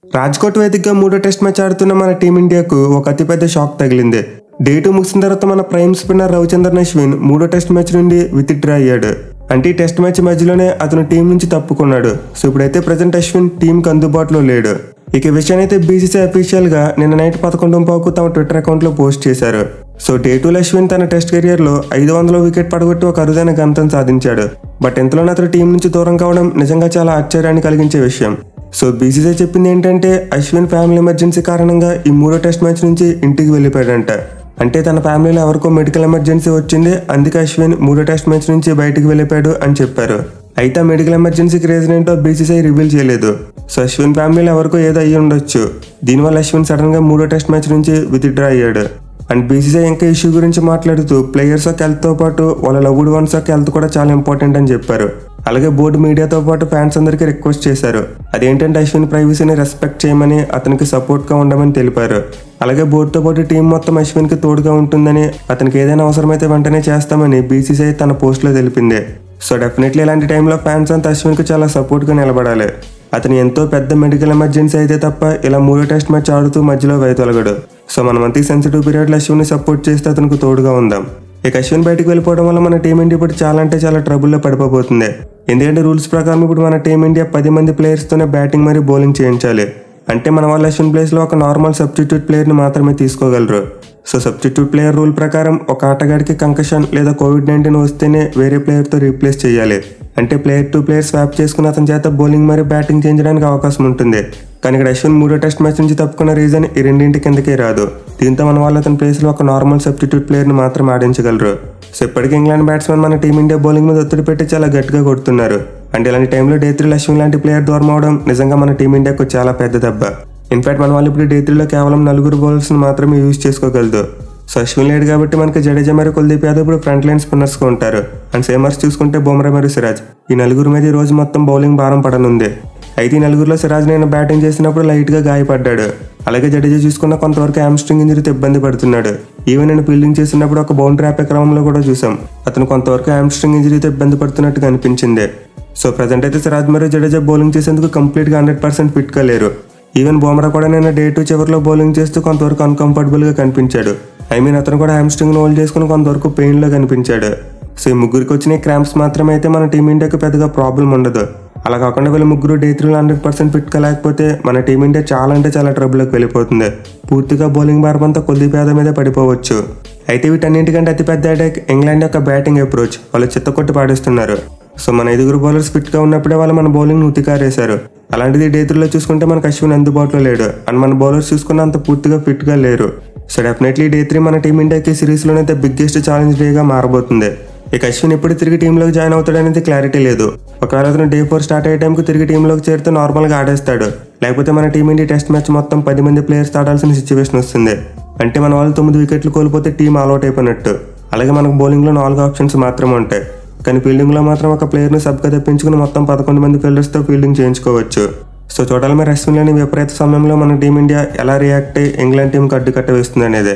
రాజ్కోట్ వేదికగా మూడో test match ఆడుతున్న మన టీమిండియాకు ఒక అతిపెద్ద షాక్ తగిలింది. డే 2 ముగిసిన తర్వాత మన ప్రైమ్ స్పిన్నర్ రవిచంద్రన్ అశ్విన్ మూడో టెస్ట్ మ్యాచ్ నుండి విత్డ్రా అయ్యాడు. అంటే ఈ టెస్ట్ మ్యాచ్ మధ్యలోనే అతను టీం నుంచి తప్పుకున్నాడు. సో ఇప్పుడైతే ప్రజెంట్ అశ్విన్ టీంకి అందుబాటులో లేడు. ఇక విషయాన్ని అయితే బీసీసీ అఫీషియల్ గా నిన్న నైట్ 11:15కు తమ ట్విట్టర్ అకౌంట్ లో పోస్ట్ చేశారు. సో డే 2 అశ్విన్ తన టెస్ట్ కెరియర్ లో 500వ వికెట్ పడగొట్టి ఒక అరుదైన ఘనతను సాధించాడు. బట్ ఇంతలోనే అతను టీం నుంచి దూరం కావడం నిజంగా చాలా ఆశ్చర్యాన్ని కలిగించే విషయం. సో బీసీసీ చెప్పింది ఏంటంటే అశ్విన్ ఫ్యామిలీ ఎమర్జెన్సీ కారణంగా ఈ మూడో టెస్ట్ మ్యాచ్ నుంచి ఇంటికి వెళ్ళిపోయాడంట. అంటే తన ఫ్యామిలీలో ఎవరికో మెడికల్ ఎమర్జెన్సీ వచ్చింది, అందుకే అశ్విన్ మూడో టెస్ట్ మ్యాచ్ నుంచి బయటికి వెళ్ళిపోయాడు అని చెప్పారు. అయితే ఆ మెడికల్ ఎమర్జెన్సీకి రీజన్ ఏంటో బీసీసీ రివీల్ చేయలేదు. సో అశ్విన్ ఫ్యామిలీలో ఎవరికో ఏదో అయ్యి ఉండొచ్చు. దీనివల్ల అశ్విన్ సడన్ గా మూడో టెస్ట్ మ్యాచ్ నుంచి విత్డ్రా అయ్యాడు. అండ్ బీసీసీ ఇంకా ఇష్యూ గురించి మాట్లాడుతూ ప్లేయర్స్ యొక్క హెల్త్ తో పాటు వాళ్ళ లవ్డ్ వన్స్ యొక్క హెల్త్ కూడా చాలా ఇంపార్టెంట్ అని చెప్పారు. అలాగే బోర్డు మీడియాతో పాటు ఫ్యాన్స్ అందరికీ రిక్వెస్ట్ చేశారు. అదేంటంటే అశ్విన్ ప్రైవసీని రెస్పెక్ట్ చేయమని, అతనికి సపోర్ట్ గా ఉండమని తెలిపారు. అలాగే బోర్డుతో పాటు టీం మొత్తం అశ్విన్ కి తోడుగా ఉంటుందని, అతనికి ఏదైనా అవసరమైతే వెంటనే చేస్తామని బీసీసీ తన పోస్ట్ లో తెలిపింది. సో డెఫినెట్లీ ఇలాంటి టైంలో ఫ్యాన్స్ అంతా అశ్విన్ కు చాలా సపోర్ట్ గా నిలబడాలి. అతను ఎంతో పెద్ద మెడికల్ ఎమర్జెన్సీ అయితే తప్ప ఇలా మూడో టెస్ట్ మ్యాచ్ ఆడుతూ మధ్యలో వైతొలగడు. సో మనమంతా సెన్సిటివ్ పీరియడ్ లో అశ్విన్ ని సపోర్ట్ చేస్తే అతనికి తోడుగా ఉందాం. ఇక అశ్విన్ బయటకు వెళ్ళిపోవడం వల్ల మన టీమిండియా ఇప్పుడు చాలా ట్రబుల్లో పడిపోతుంది. ఎందుకంటే రూల్స్ ప్రకారం ఇప్పుడు మన టీమిండియా 10 మంది ప్లేయర్స్ తోనే బ్యాటింగ్ మరియు బౌలింగ్ చేయించాలి. అంటే మన వాళ్ళు అశ్విన్ ప్లేస్ లో ఒక నార్మల్ సబ్స్టిట్యూట్ ప్లేయర్ ని మాత్రమే తీసుకోగలరు. సో సబ్స్టిట్యూట్ ప్లేయర్ రూల్ ప్రకారం ఒక ఆటగాడికి కంకషన్ లేదా COVID-19 వస్తేనే వేరే ప్లేయర్ తో రీప్లేస్ చేయాలి. అంటే ప్లేయర్ టు ప్లేయర్ స్వాప్ చేసుకుని అతని చేత బౌలింగ్ మరియు బ్యాటింగ్ చేయించడానికి అవకాశం ఉంటుంది. కానీ ఇక్కడ అశ్విన్ మూడో టెస్ట్ మ్యాచ్ నుంచి తప్పుకున్న రీజన్ ఈ రెండింటి కిందకే రాదు. దీంతో మన వాళ్ళు అతని ప్లేస్ లో ఒక నార్మల్ సబ్స్టిట్యూట్ ప్లేయర్ ని మాత్రం ఆడించగలరు. సో ఇప్పటికీ ఇంగ్లాండ్ బ్యాట్స్మెన్ మన టీమిండియా బౌలింగ్ మీద ఒత్తిడి పెట్టి చాలా గట్టిగా కొడుతున్నారు. అంటే ఇలాంటి టైంలో డే 3 అశ్విన్ లాంటి ప్లేయర్ దూరం అవడం నిజంగా మన టీమిండియాకు చాలా పెద్ద దెబ్బ. ఇన్ఫాక్ట్ మన వాళ్ళు ఇప్పుడు డే 3లో కేవలం 4 బౌలర్స్ మాత్రమే యూజ్ చేసుకోగలదు. సో అశ్విన్ లేడు కాబట్టి మనకి జడేజా మరియు కుల్దీప్ యాదవ్ ఇప్పుడు ఫ్రంట్ లైన్ స్పిన్నర్స్ గా ఉంటారు. అండ్ సేమర్స్ చూసుకుంటే బుమ్రా మరియు సిరాజ్, ఈ నలుగురు మీద ఈ రోజు మొత్తం బౌలింగ్ భారం పడనుంది. అయితే ఈ నలుగురిలో సిరాజ్ నేను బ్యాటింగ్ చేసినప్పుడు లైట్ గా గాయపడ్డాడు. అలాగే జడేజా చూసుకున్న కొంతవరకు హ్యామ్స్ట్రింగ్ ఇంజరీతో ఇబ్బంది పడుతున్నాడు. ఈవెన్ నేను ఫీల్డింగ్ చేసినప్పుడు ఒక బౌండరీ ఆపే క్రమంలో కూడా చూసాం అతను కొంతవరకు హ్యామ్స్ట్రింగ్ ఇంజరీతో ఇబ్బంది పడుతున్నట్టుగా అనిపించింది. సో ప్రజెంట్ అయితే సిరాజ్ మరియు జడేజా బౌలింగ్ చేసేందుకు కంప్లీట్ గా 100% ఫిట్ గా లేరు. ఈవెన్ బుమ్రా కూడా నేను డే 2 చివరిలో బౌలింగ్ చేస్తూ కొంతవరకు అన్కంఫర్టబుల్ గా కనిపించాడు. అతను కూడా హ్యామ్స్ట్రింగ్ హోల్డ్ చేసుకుని కొంతవరకు పెయిన్ లో కనిపించాడు. సో ఈ ముగ్గురికి వచ్చిన క్రాంప్స్ మాత్రమే అయితే మన టీమిండియాకి పెద్దగా ప్రాబ్లం ఉండదు. అలా కాకుండా వీళ్ళ ముగ్గురు డే 3లో 100% ఫిట్ గా లేకపోతే మన టీమిండియా చాలా ట్రబుల్కి వెళ్ళిపోతుంది. పూర్తిగా బౌలింగ్ భారం అంతా కుల్దీప్ యాదవ్ మీద పడిపోవచ్చు. అయితే వీటన్నింటికంటే అతిపెద్ద అటాక్ ఇంగ్లాండ్ యొక్క బ్యాటింగ్ అప్రోచ్. వాళ్ళు చిత్తకొట్టి పాడిస్తున్నారు. సో మన 5 బౌలర్స్ ఫిట్ గా ఉన్నప్పుడే వాళ్ళు మన బౌలింగ్ ఉతికారేశారు. అలాంటిది డే 3లో చూసుకుంటే మనకు అశ్విన్ అందుబాటులో లేడు. అండ్ మన బౌలర్స్ చూసుకున్న అంత పూర్తిగా ఫిట్ గా లేరు. సో డెఫినెట్లీ డే 3 మన టీమిండియాకి సిరీస్ లోనైతే బిగ్గెస్ట్ ఛాలెంజ్ డేగా మారబోతుంది. ఇక అశ్విన్ ఎప్పుడు తిరిగి టీంలోకి జాయిన్ అవుతాడనేది క్లారిటీ లేదు. ఒకవేళ అతను డే 4 స్టార్ట్ అయ్యే టైంకి తిరిగి టీంలోకి చేరితే నార్మల్ గా ఆడేస్తాడు. లేకపోతే మన టీమిండియా టెస్ట్ మ్యాచ్ మొత్తం 10 మంది ప్లేయర్స్ ఆడాల్సిన సిచ్యువేషన్ వస్తుంది. అంటే మన వాళ్ళు 9 వికెట్లు కోల్పోతే టీం ఆల్అౌట్ అయిపోయినట్టు. అలాగే మనకు బౌలింగ్ లో 4 ఆప్షన్స్ మాత్రమే ఉంటాయి. కానీ ఫీల్డింగ్ లో మాత్రం ఒక ప్లేయర్ ని సబ్ గా తెప్పించుకుని మొత్తం 11 మంది ఫీల్డర్స్ తో ఫీల్డింగ్ చేయించుకోవచ్చు. సో చూడాలి మరి అశ్విన్ లేని విపరీత సమయంలో మన టీమిండియా ఎలా రియాక్ట్ అయ్యి ఇంగ్లాండ్ టీంకి అడ్డుకట్ట వేస్తుంది అనేది.